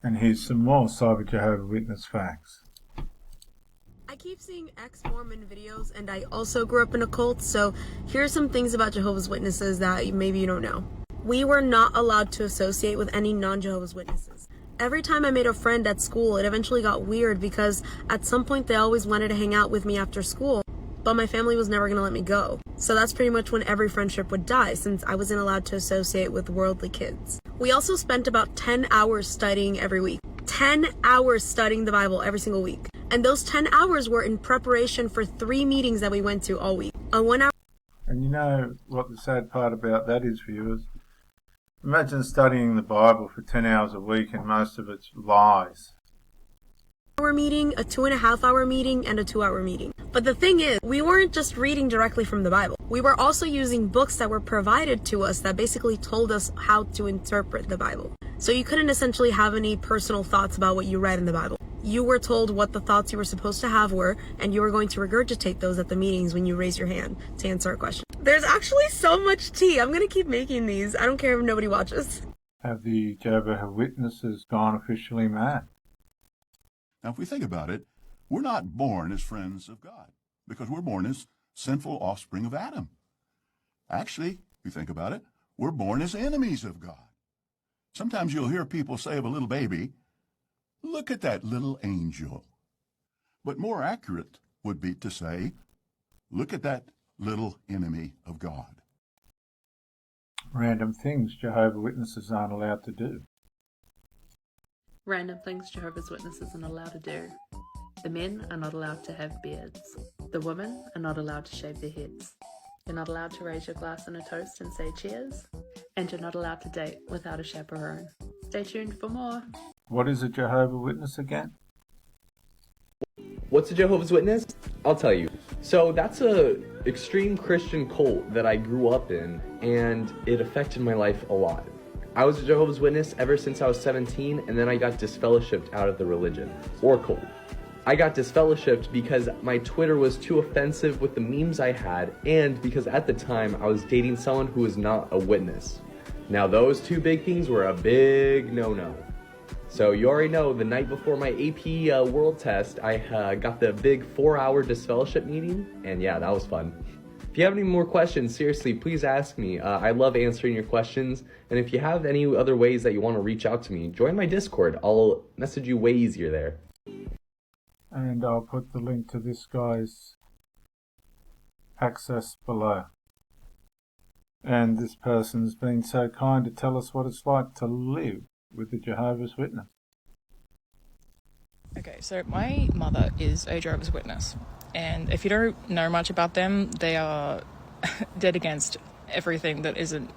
And here's some more Cyber Jehovah Witness facts. I keep seeing ex-Mormon videos, and I also grew up in a cult, so here's some things about Jehovah's Witnesses that maybe you don't know. We were not allowed to associate with any non-Jehovah's Witnesses. Every time I made a friend at school, it eventually got weird because at some point they always wanted to hang out with me after school, but my family was never going to let me go. So that's pretty much when every friendship would die, since I wasn't allowed to associate with worldly kids. We also spent about 10 hours studying every week. 10 hours studying the Bible every single week. And those 10 hours were in preparation for 3 meetings that we went to all week. A 1 hour. And you know what the sad part about that is, viewers? Imagine studying the Bible for 10 hours a week and most of it's lies. Meeting, a 2.5 hour meeting, and a 2 hour meeting. But the thing is, we weren't just reading directly from the Bible. We were also using books that were provided to us that basically told us how to interpret the Bible. So you couldn't essentially have any personal thoughts about what you read in the Bible. You were told what the thoughts you were supposed to have were, and you were going to regurgitate those at the meetings when you raise your hand to answer a question. There's actually so much tea. I'm going to keep making these. I don't care if nobody watches. Have the Jehovah Witnesses gone officially mad? Now, if we think about it, we're not born as friends of God because we're born as sinful offspring of Adam. Actually, if you think about it, we're born as enemies of God. Sometimes you'll hear people say of a little baby, "Look at that little angel." But more accurate would be to say, "Look at that little enemy of God." Random things Jehovah Witnesses aren't allowed to do. Random things Jehovah's Witnesses are not allowed to do. The men are not allowed to have beards. The women are not allowed to shave their heads. You're not allowed to raise your glass in a toast and say cheers. And you're not allowed to date without a chaperone. Stay tuned for more. What is a Jehovah Witness again? What's a Jehovah's Witness? I'll tell you. So that's a extreme Christian cult that I grew up in, and it affected my life a lot. I was a Jehovah's Witness ever since I was 17, and then I got disfellowshipped out of the religion, or cult. I got disfellowshipped because my Twitter was too offensive with the memes I had, and because at the time I was dating someone who was not a witness. Now those two big things were a big no-no. So you already know, the night before my AP world test, I got the big 4-hour disfellowship meeting, and yeah, that was fun. If you have any more questions, seriously, please ask me. I love answering your questions, and if you have any other ways that you want to reach out to me, join my Discord. I'll message you way easier there. And I'll put the link to this guy's access below. And this person's been so kind to tell us what it's like to live with the Jehovah's Witness. Okay, so my mother is a Jehovah's Witness, and if you don't know much about them, they are dead against everything that isn't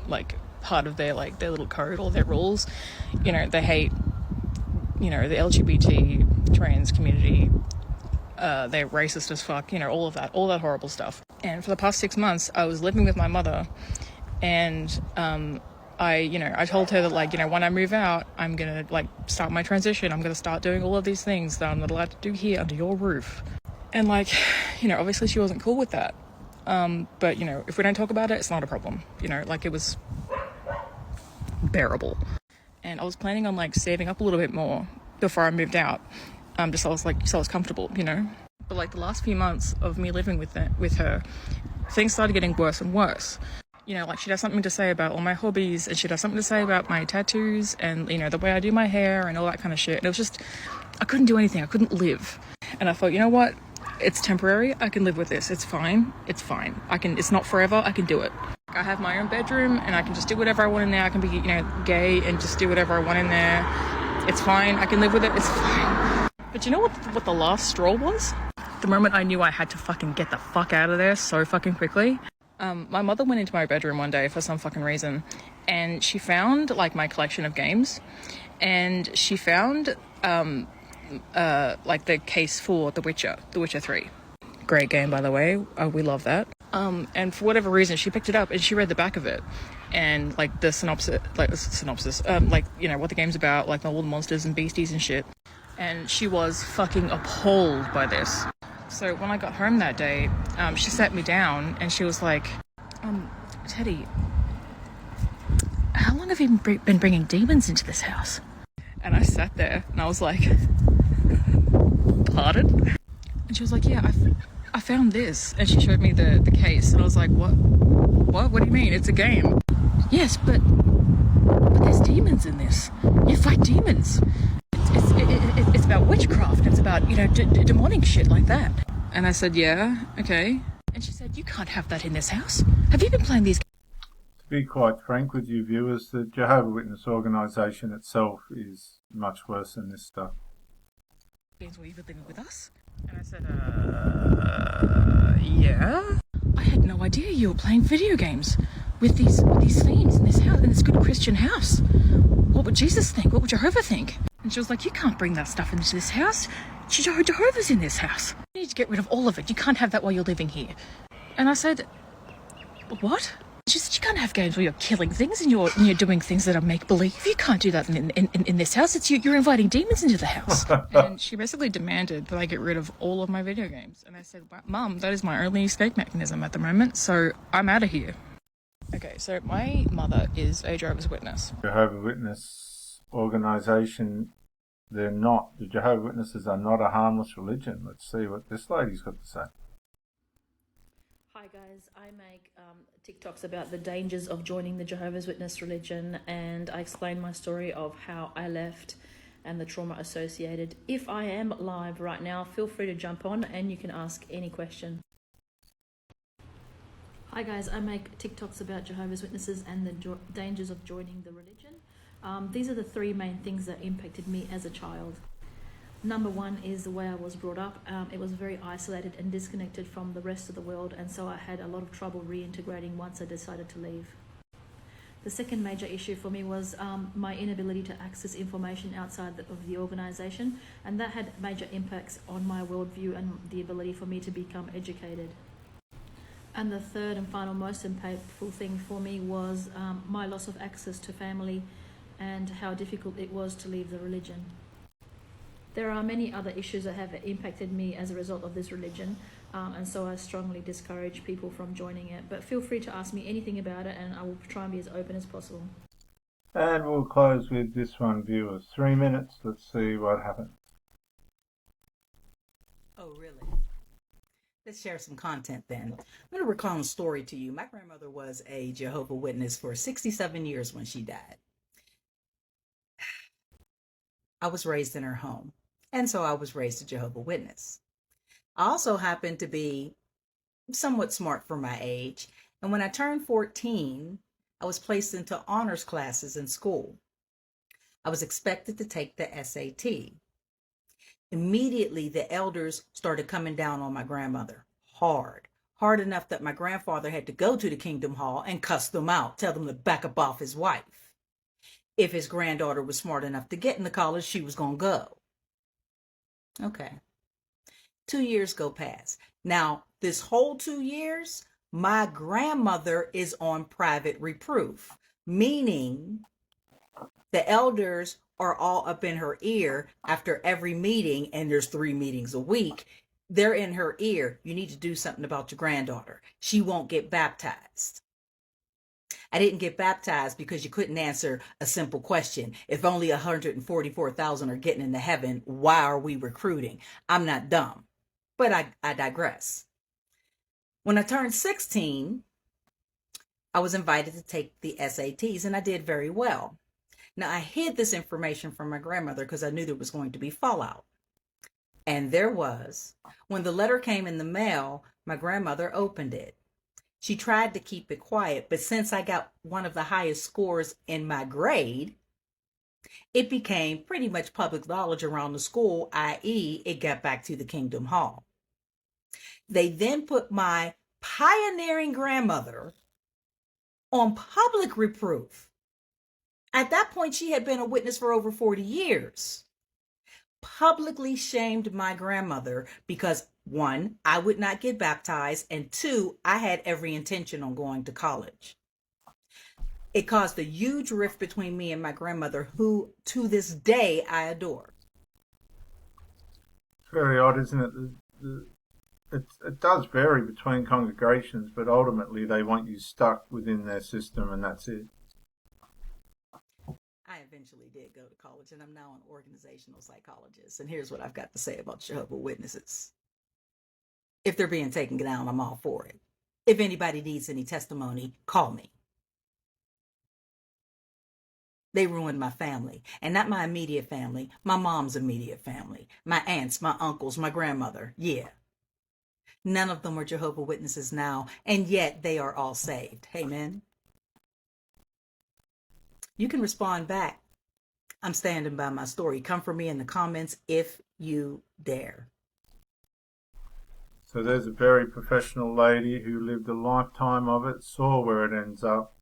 like part of their little code or their rules. You know, they hate, you know, the LGBT trans community. They're racist as fuck, you know, all that horrible stuff. And for the past 6 months, I was living with my mother, and I told her that, like, you know, when I move out, I'm gonna start my transition. I'm gonna start doing all of these things that I'm not allowed to do here under your roof. And you know, obviously she wasn't cool with that. But you know, if we don't talk about it, it's not a problem. You know, it was bearable. And I was planning on saving up a little bit more before I moved out. So I was comfortable, you know. But the last few months of me living with her, things started getting worse and worse. You know, she'd have something to say about all my hobbies, and she'd have something to say about my tattoos and, you know, the way I do my hair and all that kind of shit. And it was just, I couldn't do anything. I couldn't live. And I thought, you know what? It's temporary. I can live with this. It's fine. It's fine. It's not forever. I can do it. I have my own bedroom, and I can just do whatever I want in there. I can be, you know, gay and just do whatever I want in there. It's fine. I can live with it. It's fine. But you know what the last straw was? The moment I knew I had to fucking get the fuck out of there so fucking quickly. My mother went into my bedroom one day for some fucking reason, and she found my collection of games, and she found the case for The Witcher 3. Great game, by the way. We love that. And for whatever reason, she picked it up and she read the back of it, and the synopsis, you know, what the game's about, all the monsters and beasties and shit. And she was fucking appalled by this. So when I got home that day, she sat me down and she was like, Teddy, how long have you been bringing demons into this house? And I sat there and I was like, pardon? And she was like, yeah, I found this. And she showed me the case. And I was like, what? What? What do you mean? It's a game. Yes, but there's demons in this. You fight demons. It's about witchcraft. It's about, demonic shit like that. And I said, yeah, okay. And she said, you can't have that in this house. Have you been playing these To be quite frank with you viewers, the Jehovah Witness organisation itself is much worse than this stuff. games while you've been living with us? And I said, yeah. I had no idea you were playing video games with these themes in this house, in this good Christian house. What would Jesus think? What would Jehovah think? And she was like, you can't bring that stuff into this house. Jehovah's in this house. You need to get rid of all of it. You can't have that while you're living here. And I said, what? She said, you can't have games where you're killing things and you're doing things that are make-believe. You can't do that in this house. It's you're inviting demons into the house. And she basically demanded that I get rid of all of my video games. And I said, Mum, that is my only escape mechanism at the moment, so I'm out of here. Okay, so my mother is a Jehovah's Witness. Jehovah Witness organisation, they're not. The Jehovah Witnesses are not a harmless religion. Let's see what this lady's got to say. Hi guys, I make TikToks about the dangers of joining the Jehovah's Witness religion, and I explain my story of how I left and the trauma associated. If I am live right now, feel free to jump on and you can ask any question. Hi guys, I make TikToks about Jehovah's Witnesses and the dangers of joining the religion. These are the three main things that impacted me as a child. Number one is the way I was brought up. It was very isolated and disconnected from the rest of the world, and so I had a lot of trouble reintegrating once I decided to leave. The second major issue for me was my inability to access information outside of the organisation, and that had major impacts on my worldview and the ability for me to become educated. And the third and final most impactful thing for me was my loss of access to family and how difficult it was to leave the religion. There are many other issues that have impacted me as a result of this religion, and so I strongly discourage people from joining it. But feel free to ask me anything about it, and I will try and be as open as possible. And we'll close with this one, viewers. 3 minutes. Let's see what happens. Oh, really? Let's share some content then. I'm going to recall a story to you. My grandmother was a Jehovah Witness for 67 years when she died. I was raised in her home, and so I was raised a Jehovah Witness. I also happened to be somewhat smart for my age, and when I turned 14, I was placed into honors classes in school. I was expected to take the SAT. Immediately, the elders started coming down on my grandmother hard enough that my grandfather had to go to the Kingdom Hall and cuss them out, tell them to back up off his wife. If his granddaughter was smart enough to get into college, she was going to go. Okay. 2 years go past. Now, this whole 2 years, my grandmother is on private reproof, meaning the elders are all up in her ear after every meeting, and there's 3 meetings a week. They're in her ear. You need to do something about your granddaughter. She won't get baptized. I didn't get baptized because you couldn't answer a simple question. If only 144,000 are getting into heaven, why are we recruiting? I'm not dumb, but I digress. When I turned 16, I was invited to take the SATs, and I did very well. Now, I hid this information from my grandmother because I knew there was going to be fallout. And there was. When the letter came in the mail, my grandmother opened it. She tried to keep it quiet, but since I got one of the highest scores in my grade, it became pretty much public knowledge around the school, i.e., it got back to the Kingdom Hall. They then put my pioneering grandmother on public reproof. At that point, she had been a witness for over 40 years. Publicly shamed my grandmother because 1, I would not get baptized, and 2, I had every intention on going to college. It caused a huge rift between me and my grandmother, who to this day I adore. It's very odd, isn't it? It does vary between congregations, but ultimately they want you stuck within their system, and that's it. I I eventually did go to college, and I'm now an organizational psychologist. And here's what I've got to say about Jehovah's Witnesses. If they're being taken down, I'm all for it. If anybody needs any testimony, call me. They ruined my family, and not my immediate family, my mom's immediate family, my aunts, my uncles, my grandmother. Yeah. None of them are Jehovah's Witnesses now, and yet they are all saved. Amen. You can respond back. I'm standing by my story. Come for me in the comments if you dare. So there's a very professional lady who lived a lifetime of it, saw where it ends up,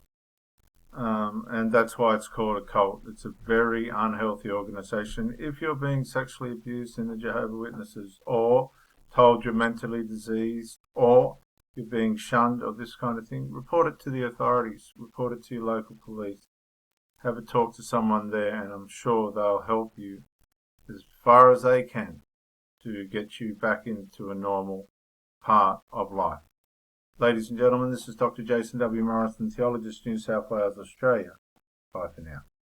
and that's why it's called a cult. It's a very unhealthy organization. If you're being sexually abused in the Jehovah's Witnesses, or told you're mentally diseased, or you're being shunned, or this kind of thing, report it to the authorities, report it to your local police. Have a talk to someone there, and I'm sure they'll help you as far as they can to get you back into a normal part of life. Ladies and gentlemen, this is Dr. Jason W. Morrison, Theologist, New South Wales, Australia. Bye for now.